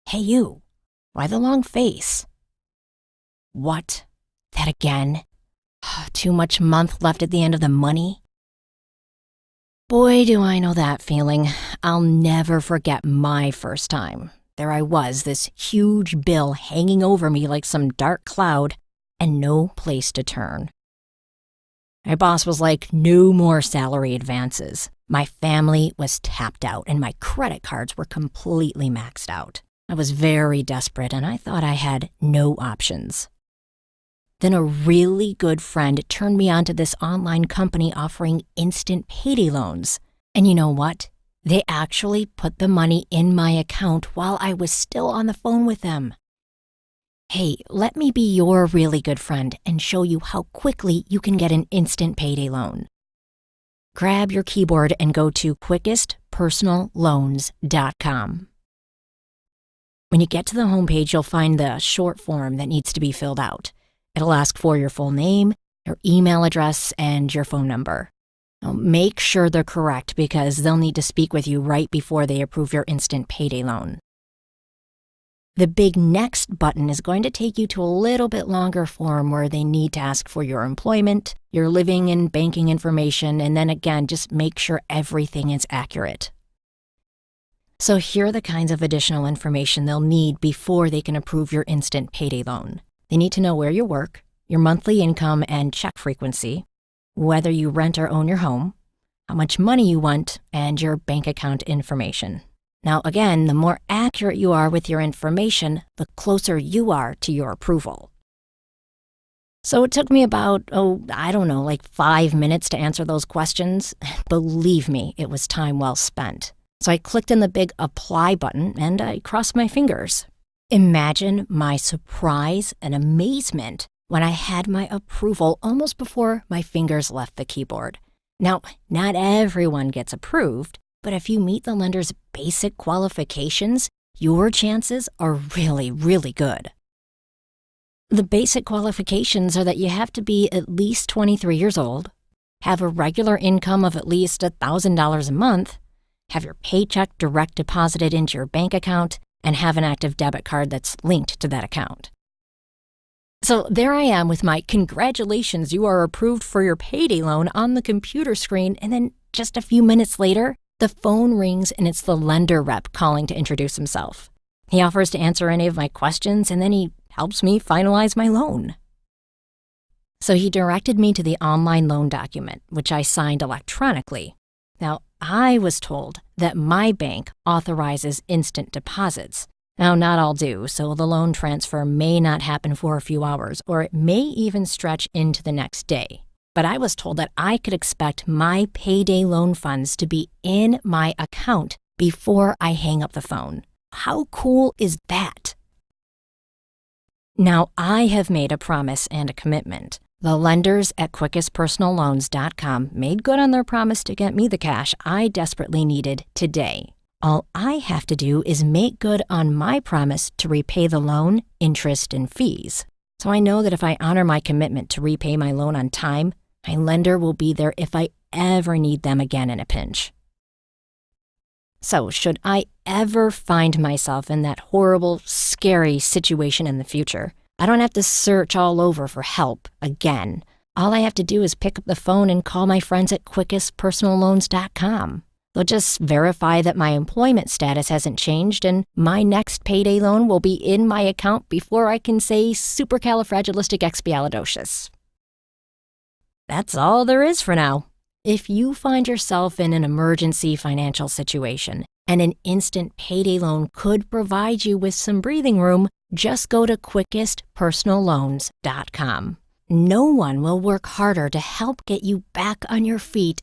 Hey you, why the long face? What? That again? Too much month left at the end of the money? Boy, do I know that feeling. I'll never forget my first time. There I was, this huge bill hanging over me like some dark cloud, and no place to turn. My boss was like, no more salary advances. My family was tapped out, and my credit cards were completely maxed out. I was very desperate, and I thought I had no options. Then a really good friend turned me on to this online company offering instant payday loans. And you know what? They actually put the money in my account while I was still on the phone with them. Hey, let me be your really good friend and show you how quickly you can get an instant payday loan. Grab your keyboard and go to quickestpersonalloans.com. When you get to the homepage, you'll find the short form that needs to be filled out. It'll ask for your full name, your email address, and your phone number. Now, make sure they're correct because they'll need to speak with you right before they approve your instant payday loan. The big next button is going to take you to a little bit longer form where they need to ask for your employment, your living and banking information, and then again, just make sure everything is accurate. So here are the kinds of additional information they'll need before they can approve your instant payday loan. They need to know where you work, your monthly income and check frequency, whether you rent or own your home, how much money you want, and your bank account information. Now again, the more accurate you are with your information, the closer you are to your approval. So it took me about, 5 minutes to answer those questions. Believe me, it was time well spent. So I clicked on the big apply button and I crossed my fingers. Imagine my surprise and amazement when I had my approval almost before my fingers left the keyboard. Now, not everyone gets approved, but if you meet the lender's basic qualifications, your chances are really, really good. The basic qualifications are that you have to be at least 23 years old, have a regular income of at least $1,000 a month, have your paycheck direct deposited into your bank account, and have an active debit card that's linked to that account. So there I am with my congratulations, you are approved for your payday loan on the computer screen, and then just a few minutes later, the phone rings and it's the lender rep calling to introduce himself. He offers to answer any of my questions and then he helps me finalize my loan. So he directed me to the online loan document, which I signed electronically. Now, I was told that my bank authorizes instant deposits. Now, not all do, so the loan transfer may not happen for a few hours, or it may even stretch into the next day. But I was told that I could expect my payday loan funds to be in my account before I hang up the phone. How cool is that? Now, I have made a promise and a commitment. The lenders at quickestpersonalloans.com made good on their promise to get me the cash I desperately needed today. All I have to do is make good on my promise to repay the loan, interest, and fees. So I know that if I honor my commitment to repay my loan on time, my lender will be there if I ever need them again in a pinch. So should I ever find myself in that horrible, scary situation in the future, I don't have to search all over for help again. All I have to do is pick up the phone and call my friends at quickestpersonalloans.com. They'll just verify that my employment status hasn't changed and my next payday loan will be in my account before I can say supercalifragilisticexpialidocious. That's all there is for now. If you find yourself in an emergency financial situation and an instant payday loan could provide you with some breathing room, just go to quickestpersonalloans.com. No one will work harder to help get you back on your feet